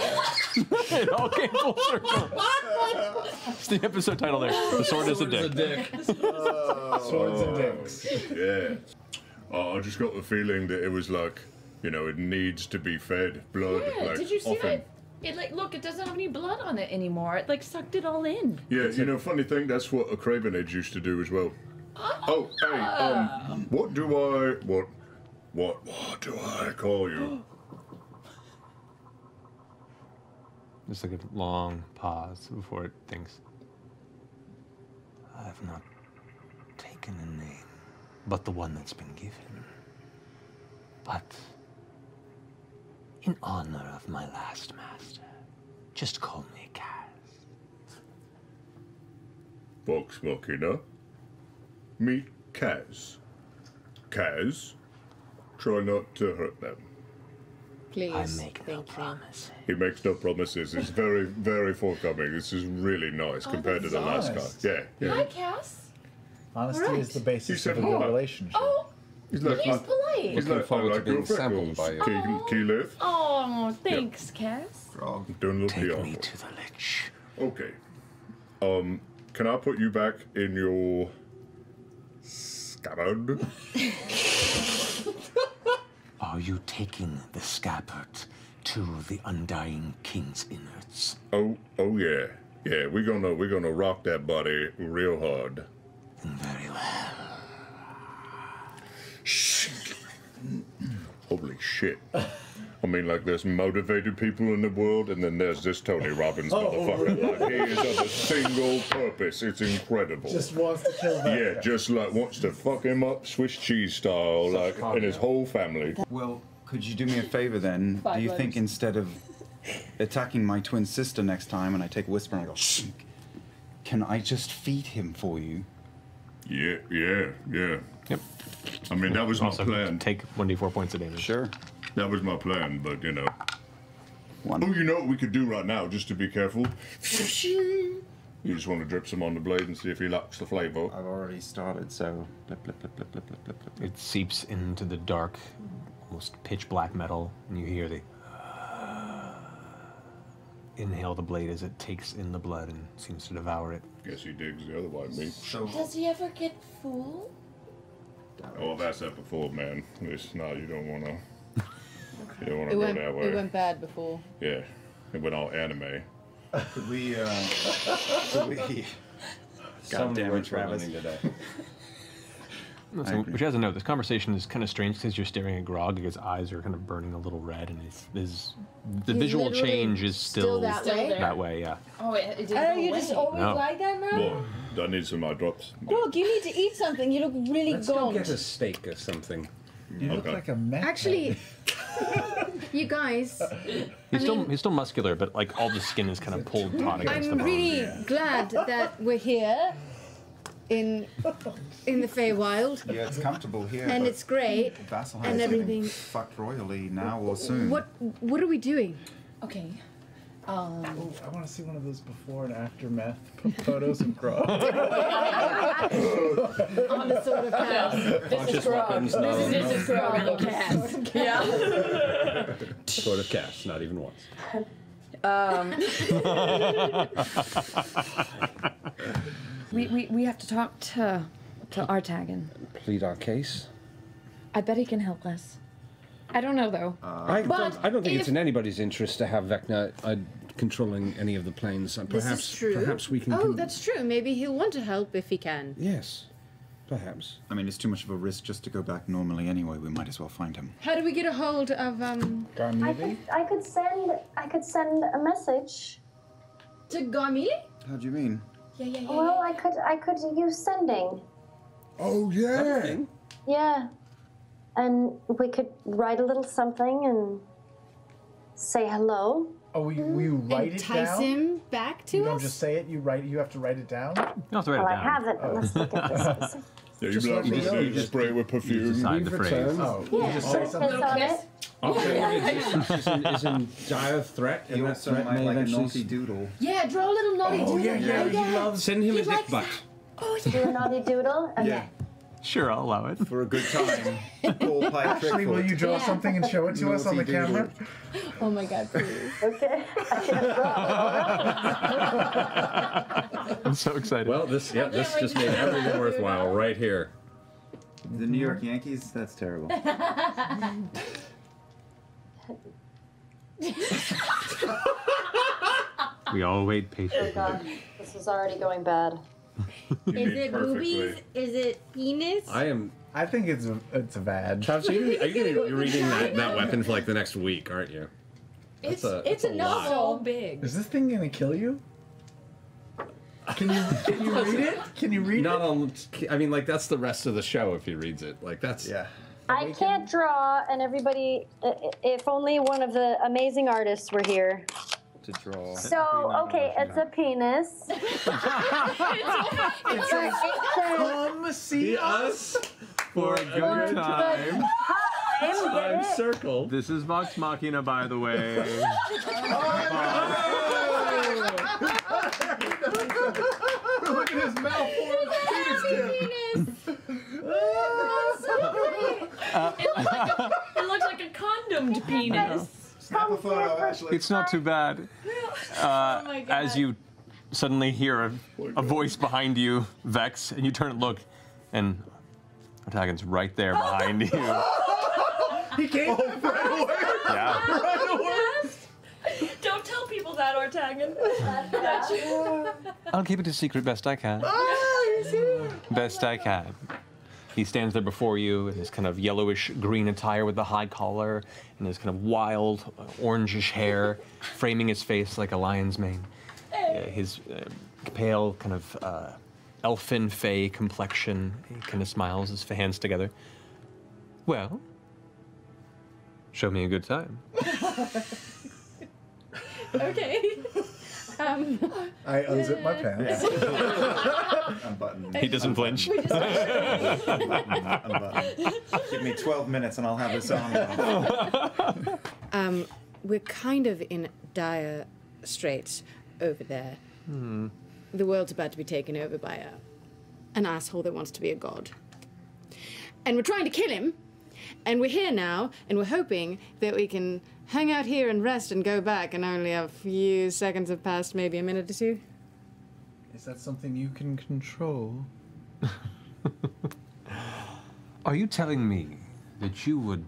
It all came full circle. It's the episode title there. The sword is a dick. Swords and dicks. Yeah. I just got the feeling that it was like, it needs to be fed blood. Yeah, like, did you see often. that? It look, it doesn't have any blood on it anymore. It sucked it all in. Yeah, funny thing, that's what a Craven Edge used to do as well. Oh, hey, what do I call you? Just like a long pause before it thinks. I have not taken a name, but the one that's been given. But in honor of my last master, just call me Kaz. Vox Machina. Meet Kaz. Kaz, try not to hurt them. Please. I make no promises. He makes no promises. It's very, very forthcoming. This is really nice compared to the last honest. guy. Yeah. Hi, Cass. Honesty Alright. is the basis said of a good hi. relationship. Oh, He's like, he's polite. he's Looking like, forward I to like your being sampled freckles. by you. Keyleth. Oh, thanks, Cass. Doing a little Take PR. me to the lich. Okay. Can I put you back in your scabbard? Are you taking the scabbard to the Undying King's innards? Oh yeah. Yeah, we're gonna rock that body real hard. Very well. Holy shit. I mean, like, there's motivated people in the world, and then there's this Tony Robbins motherfucker. Like, he is of a single purpose. It's incredible. Just wants to kill that Yeah, guy. just like wants to fuck him up Swiss cheese style, like, and his whole family. Well, could you do me a favor then? Five Do you legs. think instead of attacking my twin sister next time and I take a whisper and I go, shh, can I just feed him for you? Yeah. Yep. I mean, that was my Also, plan. take 1d4 points of damage. Sure. That was my plan, but One. Oh, you know what we could do right now, just to be careful? You just want to drip some on the blade and see if he likes the flavor. I've already started, so blip, blip, blip, blip, blip, blip, blip, blip. It seeps into the dark, almost pitch black metal, and you hear the inhale the blade as it takes in the blood and seems to devour it. Guess he digs the other white meat. So Does he ever get full? Oh, I've asked that before, man. It's not. You don't want to. You don't want It to go went, that way. it went bad before. Yeah, it went all anime. Could we? God damn it, Travis. Which has a note. This conversation is kind of strange because you're staring at Grog. His eyes are kind of burning a little red, and the He's visual literally change is still that way? that way. Yeah. Oh, it didn't Oh, go you away. just always No. like that now? Well, I need some eye drops. Grog, you need to eat something. You look really Let's go gaunt. get a steak or something. You look like a meth Actually, you guys, He's still muscular, but like all the skin is kind of pulled taut against the I'm bone. really glad that we're here in the Feywild, Yeah, it's comfortable here. and but it's great. Vasselheim's and getting everything. fucked royally now or soon. What are we doing? Okay. Oh, I want to see one of those before and after meth photos of Grog. On the sword of chaos. This is Grog. This is Grog on the cast. Yeah. Sort of cash, not even once. We have to talk to Artagan. Plead our case. I bet he can help us. I don't know though. I don't think it's in anybody's interest to have Vecna controlling any of the planes. This is true. Perhaps we can. Oh, that's true. Maybe he'll want to help if he can. Yes, perhaps. I mean, it's too much of a risk just to go back normally anyway. We might as well find him. How do we get a hold of I could send a message. to Garmili? How do you mean? Yeah. Well, I could use sending. Oh yeah. Yeah. And we could write a little something and say hello. Oh, you write it Entice down? him back to You us? don't just say it. You have to write it down. You don't have to write Well, it I down. have it, but let's look at this. Yeah, Just you let me know. you just spray it with perfume. Decide the phrase. Oh, you just say It's something. on it. Is in dire threat, and You that also threat might may like a eventually naughty doodle. Yeah, draw a little naughty Oh, doodle. yeah, he loves. send him He a dick likes butt. Oh, Do a naughty doodle. Okay. Yeah, Sure, I'll allow it. for a good time. Full pipe Actually, trick will foot. you draw something and show it to us on the Naughty doodle. camera? Oh my god, please. Okay. I'm so excited. Well, this just made everything worthwhile right here. The New York Yankees? That's terrible. We all wait Oh patiently. god, this is already going bad. You Is mean it perfectly. boobies? Is it penis? I am. I think it's a vag. Travis, are you going to be reading that weapon for like the next week, aren't you? It's that's a a lot. novel. big. Is this thing gonna kill you? Can you read it? Can you read Not it? on. I mean, like that's the rest of the show if he reads it. Like that's. Yeah. I can't draw, and everybody, if only one of the amazing artists were here. To draw. So, okay, it's a penis. Come see us. For a good time. Get it? Circle. This is Vox Machina, by the way. Look at his mouth. It looks like a condomed penis. Snap a photo, Ashley. It's not too bad. As you suddenly hear a voice behind you, Vex, and you turn and look, and Artagan's right there behind you. He came right away. Yeah. Don't tell people that, Artagan. I'll keep it a secret best I can. Best I can. He stands there before you in his kind of yellowish green attire with the high collar and his kind of wild orangish hair, framing his face like a lion's mane. His pale kind of elfin fey complexion. He kind of smiles his hands together. Well, show me a good time. Okay. I unzip my pants. Unbutton. He doesn't flinch. Unbutton. Give me 12 minutes and I'll have this on. We're kind of in dire straits over there. The world's about to be taken over by an asshole that wants to be a god. And we're trying to kill him. And we're here now, and we're hoping that we can hang out here and rest and go back, and only a few seconds have passed, maybe a minute or two. Is that something you can control? Are you telling me that you would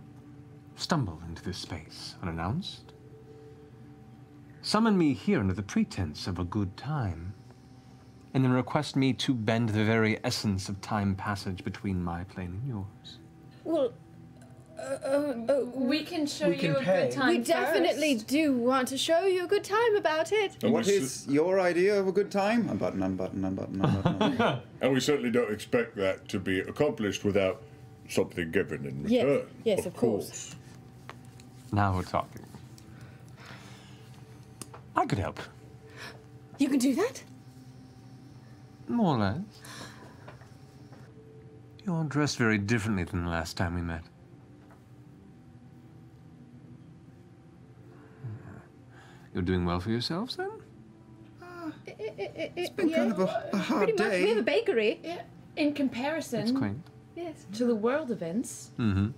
stumble into this space unannounced? Summon me here under the pretense of a good time, and then request me to bend the very essence of time passage between my plane and yours? Well, we can show We can you a pay. good time. we definitely do want to show you a good time about it. And What is your idea of a good time? Unbutton, unbutton, unbutton, unbutton. And we certainly don't expect that to be accomplished without something given in return. Yes, of course. Now we're talking. I could help. You can do that? More or less. You're dressed very differently than the last time we met. You're doing well for yourselves, then? It's been kind of a hard pretty much. day. We have a bakery. Yeah. In comparison It's quaint. Yes. to the world events, Mm-hmm.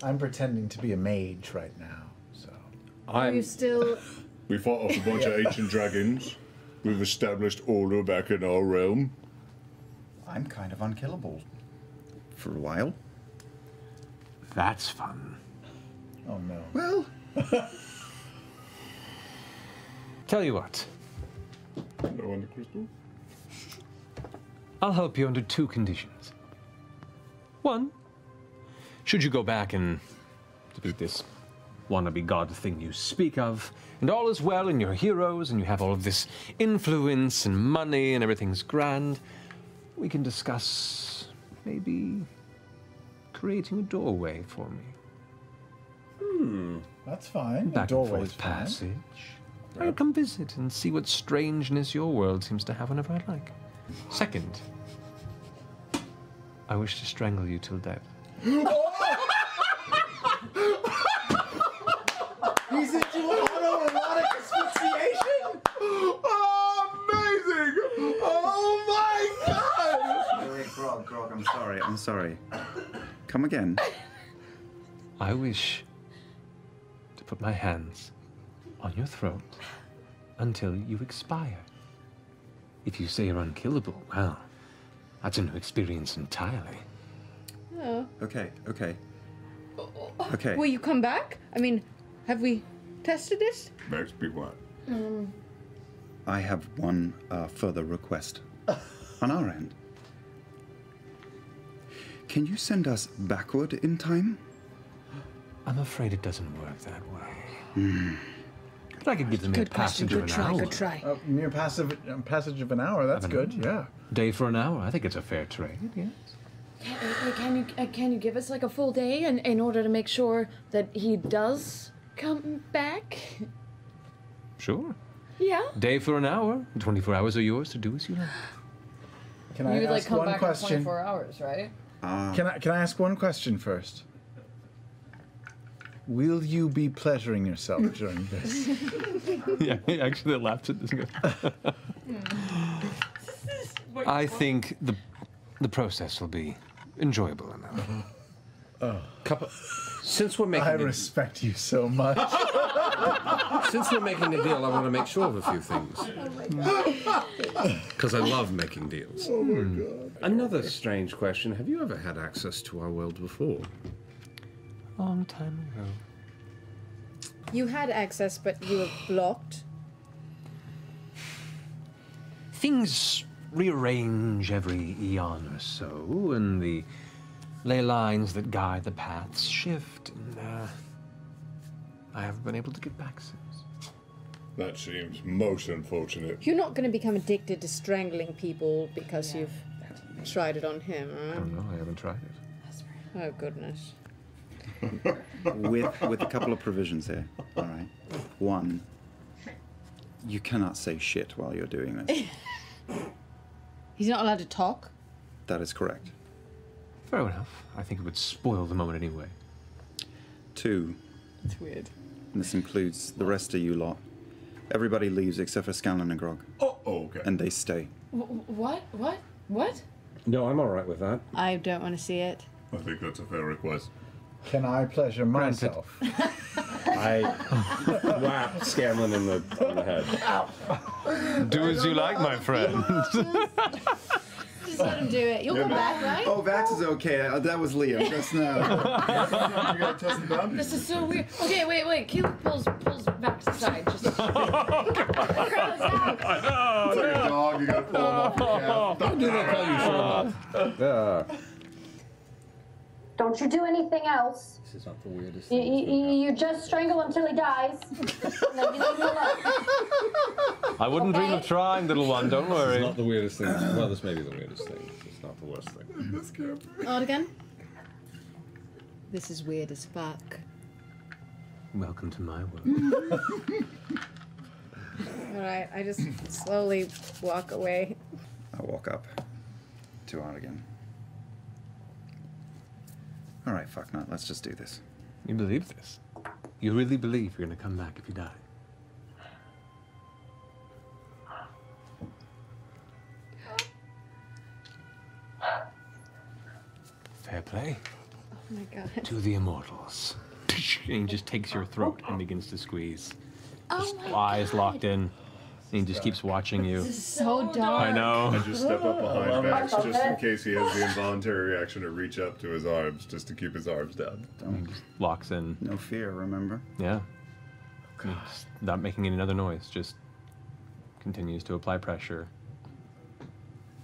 I'm pretending to be a mage right now, so. Are you still... We fought off a bunch of ancient dragons. We've established order back in our realm. I'm kind of unkillable. For a while. That's fun. Oh no. Well, Tell you what, No on the crystal. I'll help you under two conditions. One, should you go back and do this wannabe god thing you speak of, and all is well and you're heroes and you have all of this influence and money and everything's grand, we can discuss maybe creating a doorway for me. That's fine. Back and Doorway's forth fine. passage. I'll come visit and see what strangeness your world seems to have whenever I like. Second, I wish to strangle you till death. He's into autoerotic asphyxiation? Oh, amazing! Oh my god! wait, Grog, I'm sorry. Come again. I wish to put my hands on your throat until you expire. If you say you're unkillable, well, that's a new experience entirely. Oh. Okay. Will you come back? I mean, have we tested this? Makes me what? I have one further request on our end. Can you send us backward in time? I'm afraid it doesn't work that way. But I could give them a Good question. passage of Good an try. hour. Good try. Mere passage of an hour, that's good, yeah. Day for an hour. I think it's a fair trade, yes. can you give us like a full day in order to make sure that he does come back? Sure. Yeah. Day for an hour. 24 hours are yours to do as you like. Can I You would like ask come one back question? in 24 hours, right? Can I ask one question first? Will you be pleasuring yourself during this? Yeah, actually, that laughed at this guy. I think the process will be enjoyable enough. Since we're making I a, respect you so much. since we're making a deal, I want to make sure of a few things. Because I love making deals. Oh my god. Another strange question: have you ever had access to our world before? Long time ago. You had access, but you were blocked. Things rearrange every eon or so, and the ley lines that guide the paths shift, and I haven't been able to get back since. That seems most unfortunate. You're not going to become addicted to strangling people because you've tried it on him, I right? don't know, I haven't tried it. Oh, goodness. With a couple of provisions here. All right. One, you cannot say shit while you're doing this. He's not allowed to talk? That is correct. Fair enough. I think it would spoil the moment anyway. Two, It's weird. and this includes the rest of you lot. Everybody leaves except for Scanlan and Grog, Oh, okay. and they stay. What? No, I'm all right with that. I don't want to see it. I think that's a fair request. Can I pleasure myself? I whap Scanlan on the head. Do as you like, my friend. Just let him do it. You'll come back, right? Oh, Vax is okay. That was Liam just now. You gotta test the boundaries. This is so weird. Okay, wait. Caleb pulls Vax aside. Just It's like a dog, you gotta pull him off the calf. Don't do that till you show up. Don't you do anything else. This is not the weirdest You, thing. you just strangle until he dies. And then you leave him alone. I wouldn't dream of trying, little one. Don't This worry. is not the weirdest thing. Well, this may be the weirdest thing. It's not the worst thing. This can't be. Artigan? This is weird as fuck. Welcome to my world. Alright, I just slowly walk away. I'll walk up to Artigan. All right, fuck not. Let's just do this. You believe this? You really believe you're gonna come back if you die? Fair play. Oh my god. To the immortals. And he just takes your throat and begins to squeeze. Just eyes locked in. And he just keeps watching you. This is so dark. I know. I just step up behind Max just in case he has the involuntary reaction to reach up to his arms just to keep his arms down. And he just locks in. No fear, remember? Yeah. And he's not making any other noise, just continues to apply pressure.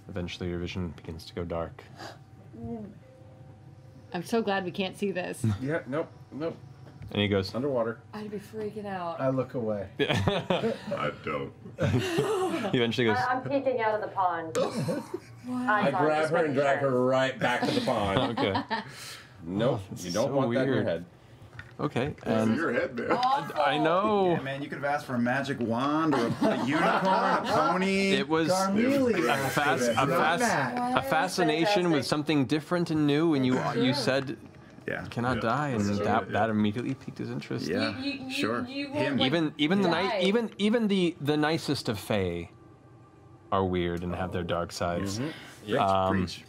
Eventually your vision begins to go dark. I'm so glad we can't see this. Yeah, nope. And he goes, Underwater. I'd be freaking out. I look away. I don't. he eventually goes, I'm peeking out of the pond. I grab her and drag her right back to the pond. okay. Nope. You don't so want that in your weird. head. Okay. And And your head, man. I know. Yeah, man, you could have asked for a magic wand or a unicorn, a pony. It was Carmelia asked for it, not Matt. a fascination with something different and new, and you said Yeah. cannot die, and that immediately piqued his interest. Yeah, sure. You Him. won't, Even the die. even the nicest of Fae are weird and have their dark sides.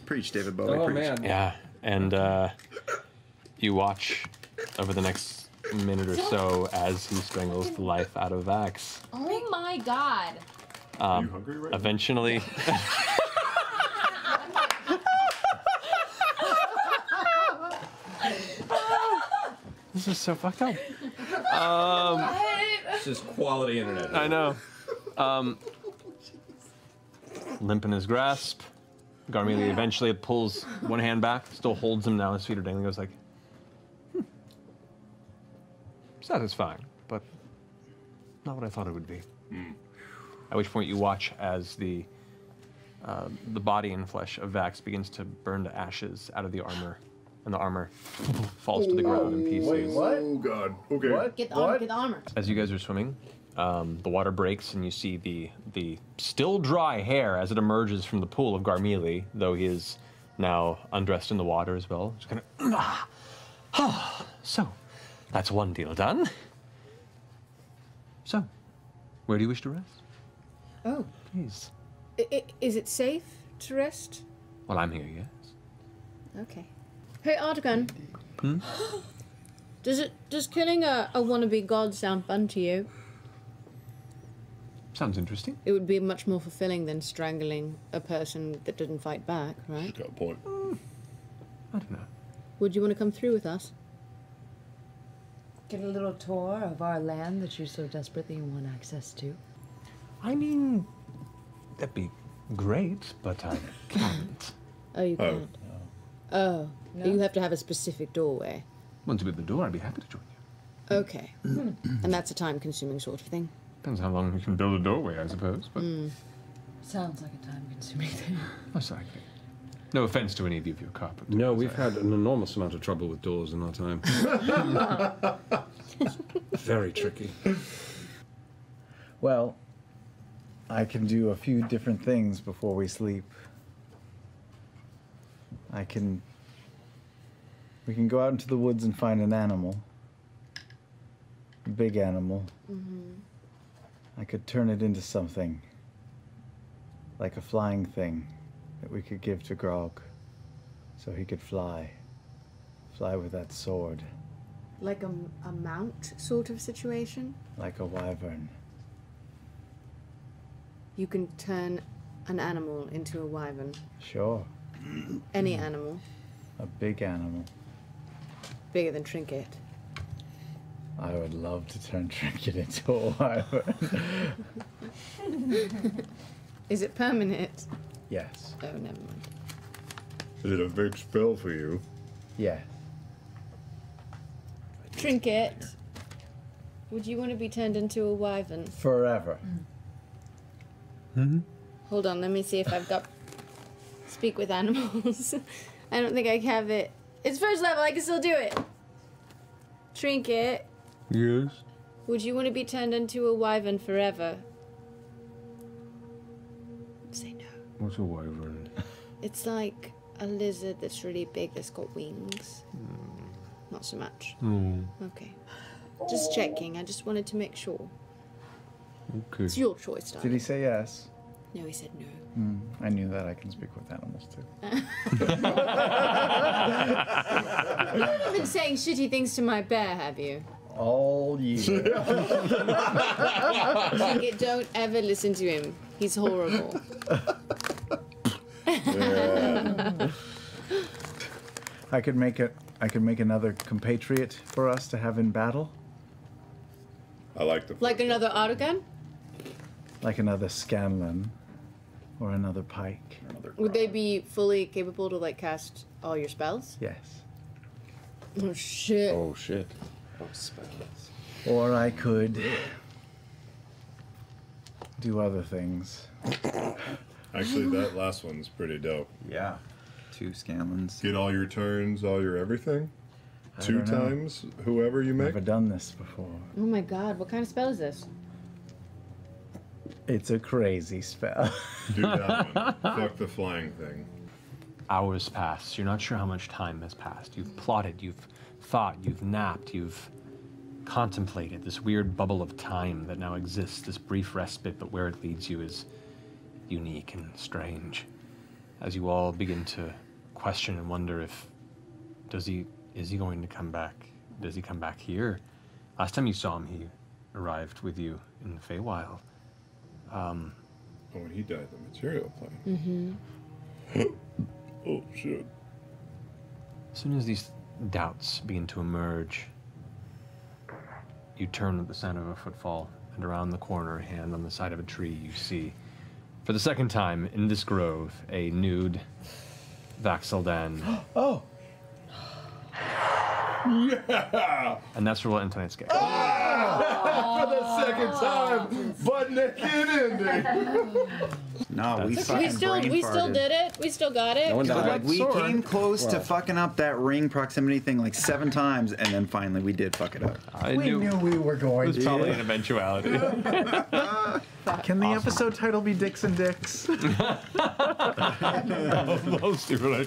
Preach, David Bowie, Oh, preach. man. Yeah, and you watch over the next minute or so as he strangles the life out of Vax. Oh my god. Are you hungry right now? Eventually, this is so fucked up. This is quality internet. I know. Limp in his grasp. Garmelia eventually pulls one hand back, still holds him now. His feet are dangling. Goes like, satisfying, but not what I thought it would be. At which point you watch as the body and flesh of Vax begins to burn to ashes out of the armor, and the armor falls to the ground in pieces. Wait, what? Oh god. Okay. What? Get the armor. Get the armor. As you guys are swimming, the water breaks and you see the still dry hair as it emerges from the pool of Garmelie, though he is now undressed in the water as well. Just kind of, so, that's one deal done. So, where do you wish to rest? Oh. Please. Is it safe to rest? Well, I'm here, yes. Okay. Hey, Artigan. Does killing a wannabe god sound fun to you? Sounds interesting. It would be much more fulfilling than strangling a person that didn't fight back, right? Got a point. I don't know. Would you want to come through with us? Get a little tour of our land that you so desperately want access to. I mean, that'd be great, but I can't. Oh, you can't. Oh, you have to have a specific doorway. Once you get the door, I'd be happy to join you. Okay. And that's a time-consuming sort of thing. Depends how long you can build a doorway, I suppose, but Sounds like a time-consuming thing. most likely. No offense to any of you if you're carpenters. No, we've had an enormous amount of trouble with doors in our time. Very tricky. Well, I can do a few different things before we sleep. We can go out into the woods and find an animal. A big animal. I could turn it into something. Like a flying thing that we could give to Grog. So he could fly. Fly with that sword. Like a mount sort of situation? Like a wyvern. You can turn an animal into a wyvern? Sure. Any animal. A big animal. Bigger than Trinket. I would love to turn Trinket into a wyvern. Is it permanent? Yes. Oh, never mind. Is it a big spell for you? Yeah. Trinket, would you want to be turned into a wyvern? Forever. Hold on, let me see if I've got speak with animals. I don't think I have it. It's first level, I can still do it. Trinket, Yes. would you want to be turned into a wyvern forever? Say no. What's a wyvern? It's like a lizard that's really big that's got wings. Not so much. No. Okay. Just checking. I just wanted to make sure. Okay. It's your choice, darling. Did he say yes? No, he said no. I knew that. I can speak with animals too. You've been saying shitty things to my bear, have you? All year. Trinket, don't ever listen to him. He's horrible. I could make another compatriot for us to have in battle, I like the. Like another autogun? like another Scanlan or another Pike. Would they be fully capable to like cast all your spells? Yes. Oh shit. Oh shit. Oh, spells. Or I could do other things. Actually, that last one's pretty dope. Yeah. 2 Scanlans. Get all your turns, all your everything. I 2 don't know. times, whoever you make. Never done this before. Oh my god, what kind of spell is this? It's a crazy spell. Do that one. Fuck the flying thing. Hours pass. You're not sure how much time has passed. You've plotted, you've thought, you've napped, you've contemplated this weird bubble of time that now exists, this brief respite, but where it leads you is unique and strange. As you all begin to question and wonder if, is he going to come back? Does he come back here? Last time you saw him, he arrived with you in the Feywild. When he died, the material plane. Oh, shit. As soon as these doubts begin to emerge, you turn at the sound of a footfall, and around the corner, a hand on the side of a tree, you see, for the second time in this grove, a nude Vax'Ildan. Oh! Yeah! And that's where we'll end tonight's game. For the second time, butt naked ending. No, we We fucking still brain did it. We still got it. No one died. Like, we Sword. came close to fucking up that ring proximity thing like 7 times, and then finally we did fuck it up. I We knew we were it going was to. probably an eventuality. Can the episode title be Dicks and Dicks?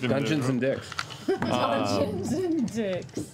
Dungeons and Dicks. Dungeons and Dicks.